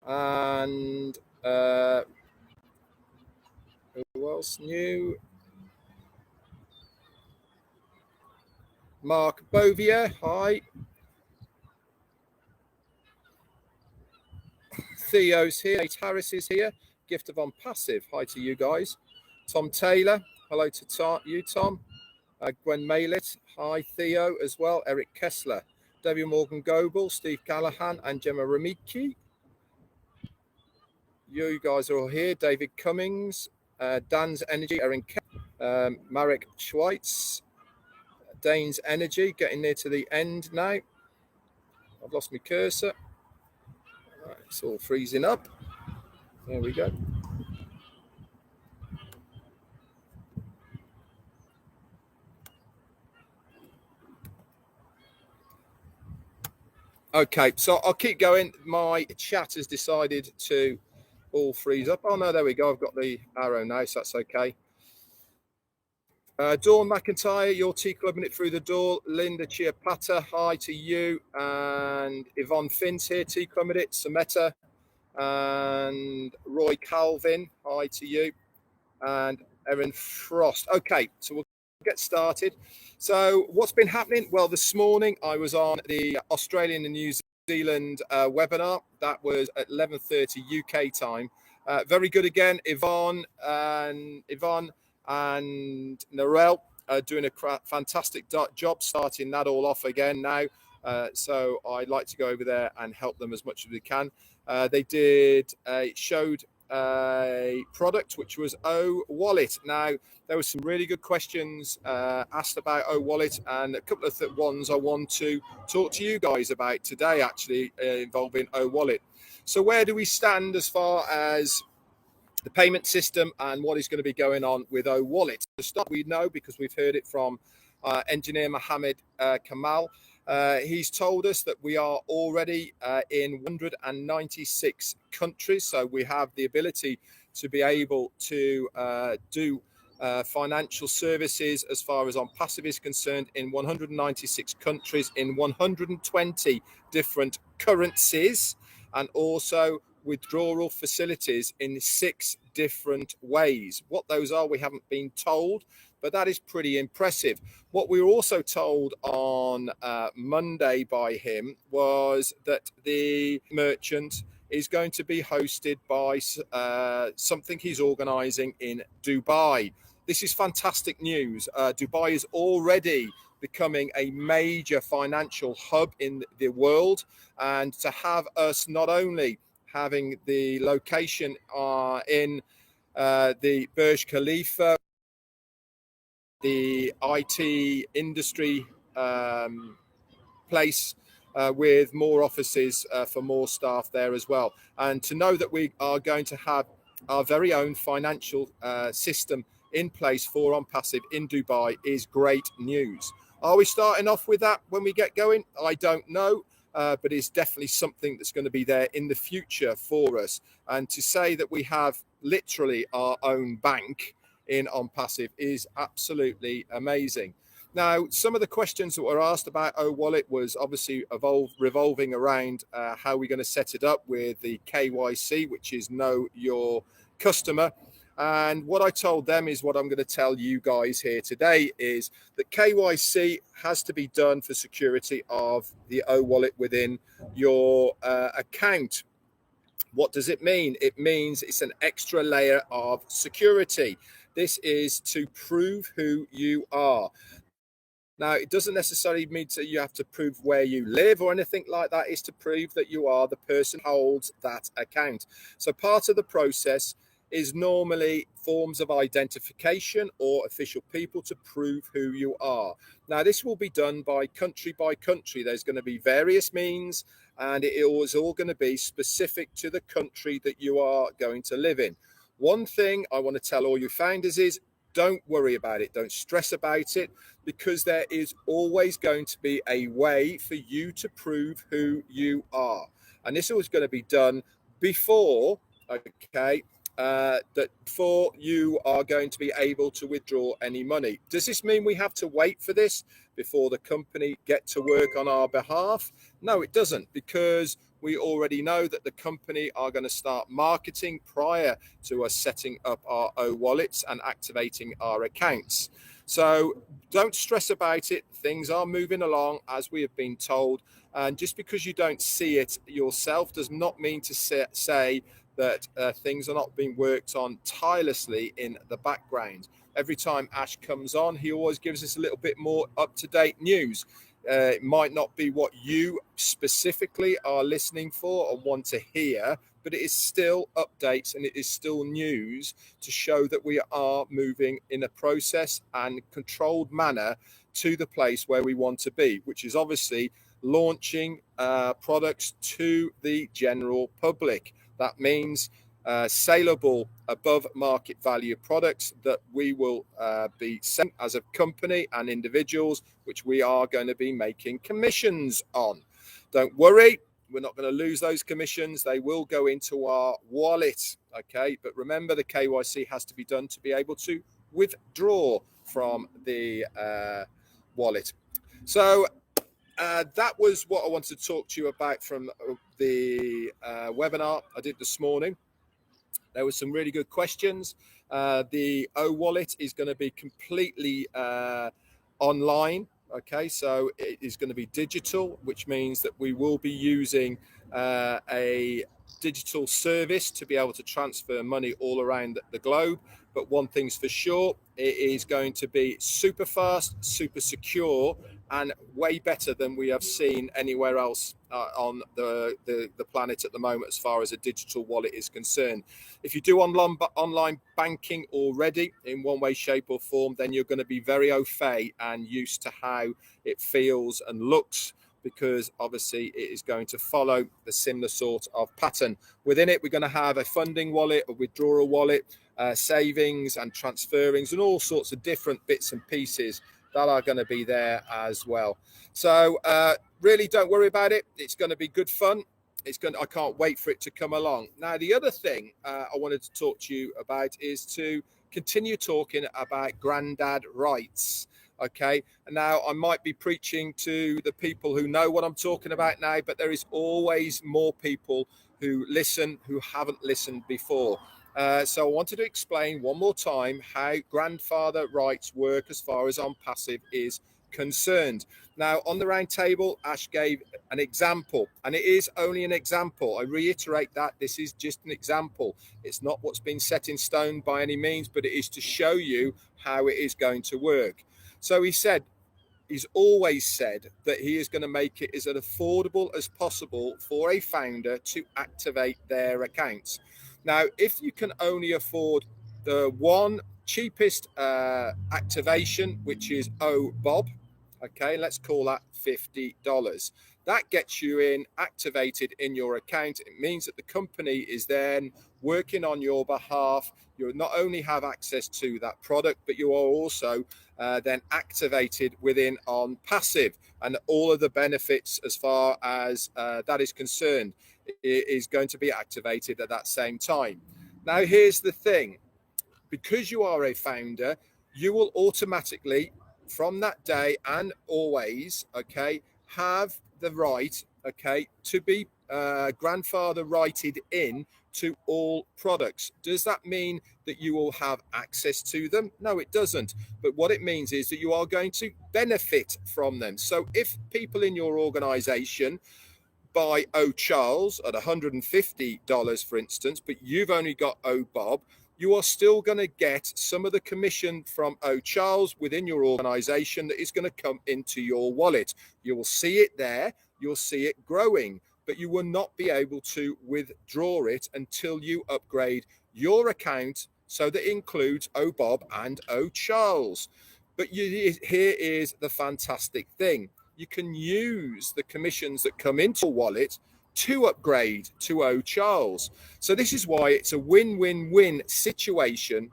And who else new? Mark Bovier, hi. Theo's here. Nate Harris is here. Gift of On Passive, hi to you guys. Tom Taylor, hello to you, Tom. Gwen Maylit, hi. Theo as well. Eric Kessler, W. Morgan Goebel, Steve Callahan, and Gemma Ramiki. You guys are all here. David Cummings, Dan's Energy, Erin Marek Schweitz, Dane's Energy, getting near to the end now. I've lost my cursor. Right, it's all freezing up. There we go. Okay, so I'll keep going. My chat has decided to all freeze up. Oh no, there we go. I've got the arrow now, so that's okay. Dawn McIntyre, your tea clubbing it through the door. Linda Chiapata, hi to you. And Yvonne Finns here, tea clubbing it. Sameta and Roy Calvin, hi to you. And Erin Frost. Okay, so we'll get started. So what's been happening? Well, this morning I was on the Australian and New Zealand webinar. That was at 11:30 UK time. Very good again. Yvonne and Narelle are doing a fantastic job starting that all off again now. So I'd like to go over there and help them as much as we can. They showed a product which was Owallet. Now, there were some really good questions asked about Owallet, and a couple of ones I want to talk to you guys about today, actually, involving Owallet. So where do we stand as far as the payment system and what is going to be going on with Owallet? To start, we know, because we've heard it from engineer Mohammed Kamal. He's told us that we are already in 196 countries, so we have the ability to be able to do financial services as far as On Passive is concerned in 196 countries in 120 different currencies, and also withdrawal facilities in 6 different ways. What those are, we haven't been told, but that is pretty impressive. What we were also told on Monday by him was that the merchant is going to be hosted by something he's organizing in Dubai. This is fantastic news. Dubai is already becoming a major financial hub in the world, and to have us not only having the location in the Burj Khalifa, the IT industry place with more offices for more staff there as well. And to know that we are going to have our very own financial system in place for On Passive in Dubai is great news. Are we starting off with that when we get going? I don't know. But it's definitely something that's going to be there in the future for us. And to say that we have literally our own bank in On Passive is absolutely amazing. Now, some of the questions that were asked about Owallet was obviously revolving around how we're going to set it up with the KYC, which is Know Your Customer. And what I told them is what I'm going to tell you guys here today is that KYC has to be done for security of the Owallet within your account. What does it mean? It means it's an extra layer of security. This is to prove who you are. Now, it doesn't necessarily mean that you have to prove where you live or anything like that. It's to prove that you are the person who holds that account. So part of the process is normally forms of identification or official people to prove who you are. Now, this will be done by country. There's going to be various means, and it is all going to be specific to the country that you are going to live in. One thing I want to tell all you founders is don't worry about it. Don't stress about it, because there is always going to be a way for you to prove who you are. And this is going to be done before, that before you are going to be able to withdraw any money. Does this mean we have to wait for this before the company get to work on our behalf? No, it doesn't, because we already know that the company are going to start marketing prior to us setting up our Owallets and activating our accounts. So don't stress about it. Things are moving along as we have been told. And just because you don't see it yourself does not mean to say that things are not being worked on tirelessly in the background. Every time Ash comes on, he always gives us a little bit more up-to-date news. It might not be what you specifically are listening for or want to hear, but it is still updates and it is still news to show that we are moving in a process and controlled manner to the place where we want to be, which is obviously launching products to the general public. That means saleable above market value products that we will be selling as a company and individuals, which we are going to be making commissions on. Don't worry, we're not going to lose those commissions. They will go into our wallet. Okay, but remember the KYC has to be done to be able to withdraw from the wallet. So that was what I wanted to talk to you about from the webinar I did this morning. There were some really good questions. The Owallet is going to be completely online. Okay, so it is going to be digital, which means that we will be using a digital service to be able to transfer money all around the globe. But one thing's for sure, it is going to be super fast, super secure, and way better than we have seen anywhere else on the planet at the moment as far as a digital wallet is concerned. If you do online banking already in one way, shape or form, then you're going to be very au fait and used to how it feels and looks, because obviously it is going to follow the similar sort of pattern. Within it, we're going to have a funding wallet, a withdrawal wallet, savings and transferrings, and all sorts of different bits and pieces that are going to be there as well. So really don't worry about it. It's going to be good fun. I can't wait for it to come along. Now, the other thing I wanted to talk to you about is to continue talking about granddad rights. Okay, and now I might be preaching to the people who know what I'm talking about now, but there is always more people who listen who haven't listened before. So I wanted to explain one more time how grandfather rights work as far as on passive is concerned. Now, on the round table, Ash gave an example, and it is only an example. I reiterate that this is just an example. It's not what's been set in stone by any means, but it is to show you how it is going to work. So he's always said that he is going to make it as affordable as possible for a founder to activate their accounts. Now, if you can only afford the one cheapest activation, which is OBOB, okay, let's call that $50. That gets you activated in your account. It means that the company is then working on your behalf. You not only have access to that product, but you are also then activated within on passive, and all of the benefits as far as that is concerned is going to be activated at that same time. Now, here's the thing. Because you are a founder, you will automatically, from that day and always, okay, have the right, okay, to be grandfather righted in to all products. Does that mean that you will have access to them? No, it doesn't. But what it means is that you are going to benefit from them. So if people in your organization buy Charles at $150, for instance, but you've only got Bob, you are still going to get some of the commission from Charles within your organization that is going to come into your wallet. You will see it there. You'll see it growing, but you will not be able to withdraw it until you upgrade your account so that it includes Bob and Charles. But here is the fantastic thing. You can use the commissions that come into your wallet to upgrade to Charles. So this is why it's a win-win-win situation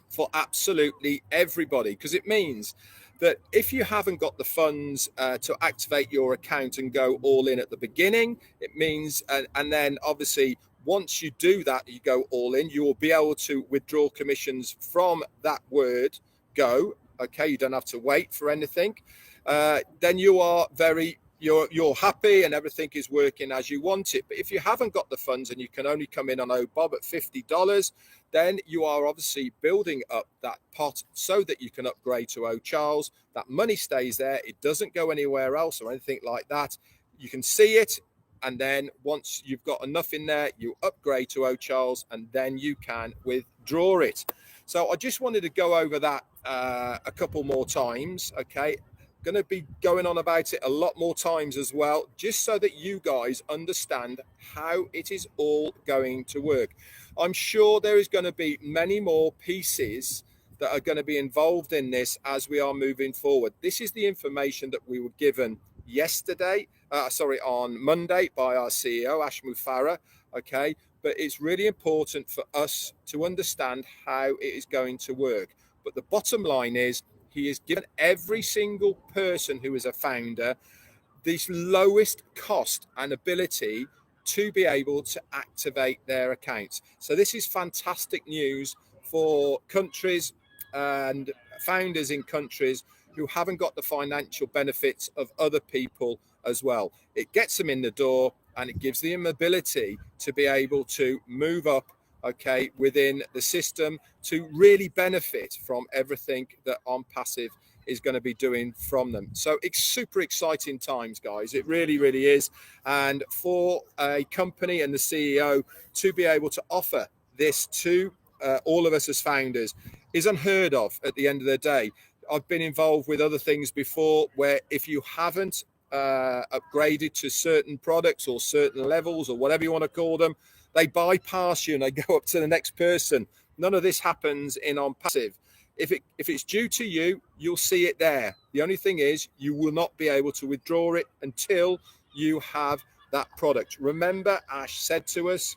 for absolutely everybody, because it means that if you haven't got the funds to activate your account and go all in at the beginning, it means, and then obviously once you do that, you go all in, you will be able to withdraw commissions from that word go. Okay, you don't have to wait for anything. Then you are very you're happy and everything is working as you want it. But if you haven't got the funds and you can only come in on Bob at $50, then you are obviously building up that pot so that you can upgrade to Charles. That money stays there. It doesn't go anywhere else or anything like that. You can see it. And then once you've got enough in there, you upgrade to Charles, and then you can withdraw it. So I just wanted to go over that a couple more times. Okay. Going to be going on about it a lot more times as well, just so that you guys understand how it is all going to work. I'm sure there is going to be many more pieces that are going to be involved in this as we are moving forward. This is the information that we were given on Monday by our CEO, Ash Mufarah. Okay. But it's really important for us to understand how it is going to work. But the bottom line is, he has given every single person who is a founder this lowest cost and ability to be able to activate their accounts. So this is fantastic news for countries and founders in countries who haven't got the financial benefits of other people as well. It gets them in the door and it gives them ability to be able to move up, okay, within the system to really benefit from everything that OnPassive is going to be doing from them. So it's super exciting times, guys. It really, really is. And for a company and the CEO to be able to offer this to all of us as founders is unheard of at the end of the day. I've been involved with other things before where if you haven't upgraded to certain products or certain levels or whatever you want to call them, they bypass you and they go up to the next person. None of this happens in OnPassive. If it's due to you, you'll see it there. The only thing is you will not be able to withdraw it until you have that product. Remember, Ash said to us,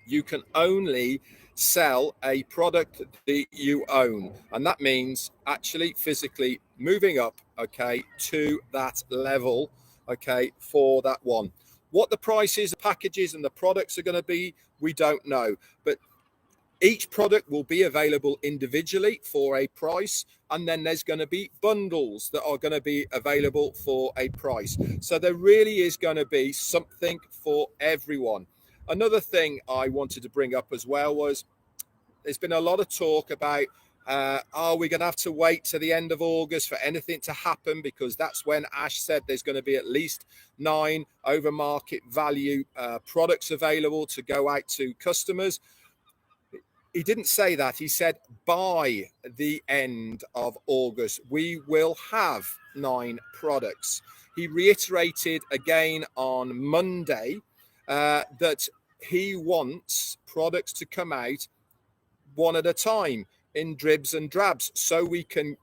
you can only sell a product that you own. And that means actually physically moving up, okay, to that level, okay, for that one. What the prices, the packages and the products are going to be, we don't know. But each product will be available individually for a price. And then there's going to be bundles that are going to be available for a price. So there really is going to be something for everyone. Another thing I wanted to bring up as well was there's been a lot of talk about are we going to have to wait to the end of August for anything to happen, because that's when Ash said there's going to be at least 9 over market value products available to go out to customers. He didn't say that. He said by the end of August, we will have 9 products. He reiterated again on Monday that he wants products to come out one at a time in dribs and drabs, so we can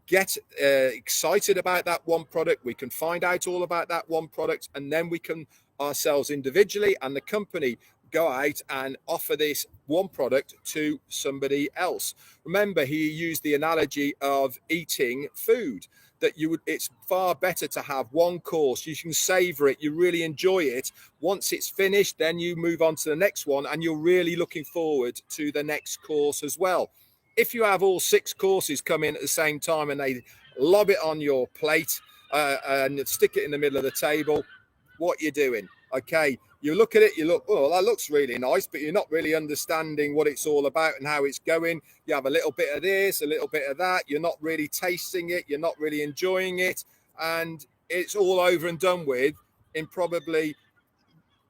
get excited about that one product. We can find out all about that one product, and then we can ourselves individually and the company go out and offer this one product to somebody else. Remember, he used the analogy of eating food, that it's far better to have one course. You can savor it, you really enjoy it. Once it's finished, then you move on to the next one, and you're really looking forward to the next course as well. If you have all 6 courses come in at the same time and they lob it on your plate and stick it in the middle of the table, what you're doing? Okay, you look at it, you look, oh, that looks really nice, but you're not really understanding what it's all about and how it's going. You have a little bit of this, a little bit of that. You're not really tasting it. You're not really enjoying it. And it's all over and done with in probably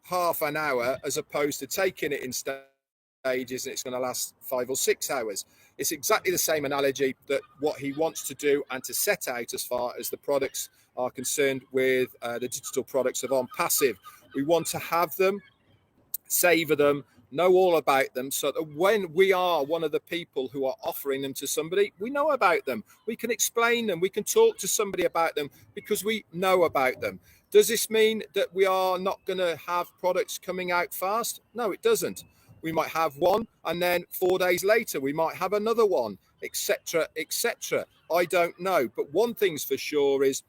half an hour, as opposed to taking it in stages and it's going to last 5 or 6 hours. It's exactly the same analogy that what he wants to do and to set out as far as the products are concerned with the digital products of OnPassive. We want to have them, savor them, know all about them, so that when we are one of the people who are offering them to somebody, we know about them. We can explain them. We can talk to somebody about them because we know about them. Does this mean that we are not going to have products coming out fast? No, it doesn't. We might have one, and then 4 days later, we might have another one, etc., etc. I don't know. But one thing's for sure is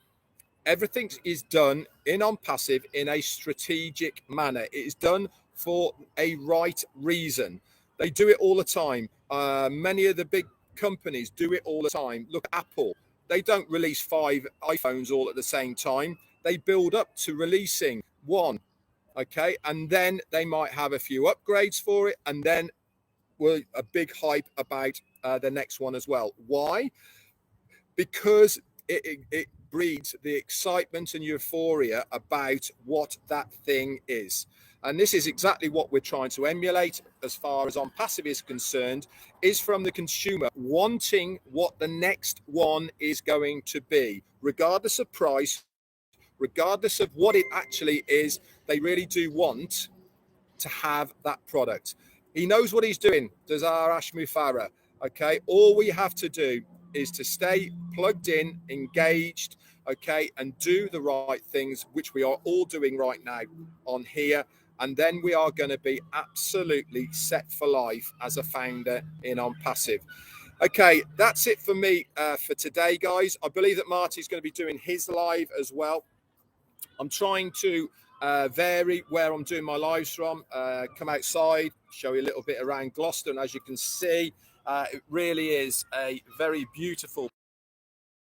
everything is done in OnPassive in a strategic manner. It is done for a right reason. They do it all the time. Many of the big companies do it all the time. Look at Apple. They don't release 5 iPhones all at the same time. they build up to releasing one. Okay, and then they might have a few upgrades for it, and then we're a big hype about the next one as well. Why? Because it breeds the excitement and euphoria about what that thing is. And this is exactly what we're trying to emulate as far as On Passive is concerned, is from the consumer wanting what the next one is going to be, regardless of price, regardless of what it actually is. They really do want to have that product. He knows what he's doing, does our Ash Mufara. Okay, all we have to do is to stay plugged in, engaged, okay, and do the right things, which we are all doing right now on here. And then we are going to be absolutely set for life as a founder in On Passive. Okay, that's it for me for today, guys. I believe that Marty's going to be doing his live as well. I'm trying to vary where I'm doing my lives from, come outside, show you a little bit around Gloucester. And as you can see, it really is a very beautiful.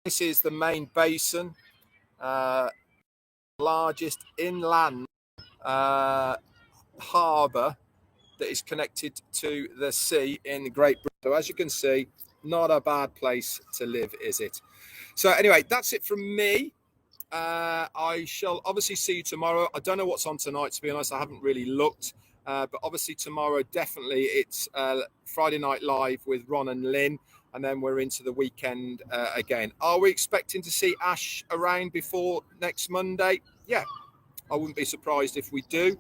This is the main basin, largest inland harbour that is connected to the sea in Great Britain. So as you can see, not a bad place to live, is it? So anyway, that's it from me. I shall obviously see you tomorrow. I don't know what's on tonight, to be honest. I haven't really looked, but obviously tomorrow, definitely it's Friday Night Live with Ron and Lynn, and then we're into the weekend again. Are we expecting to see Ash around before next Monday? Yeah, I wouldn't be surprised if we do.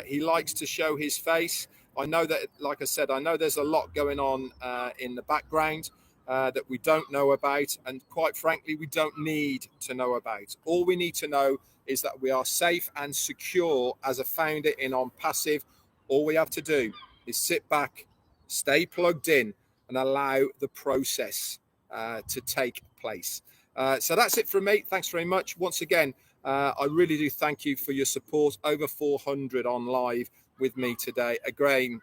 He likes to show his face. I know that, like I said, I know there's a lot going on in the background that we don't know about, and quite frankly, we don't need to know about. All we need to know is that we are safe and secure as a founder in On Passive. All we have to do is sit back, stay plugged in, and allow the process to take place. So that's it from me. Thanks very much. Once again, I really do thank you for your support. Over 400 on live with me today. Again,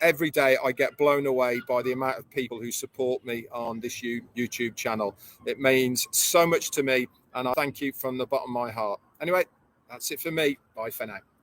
every day I get blown away by the amount of people who support me on this YouTube channel. It means so much to me, and I thank you from the bottom of my heart. Anyway, that's it for me. Bye for now.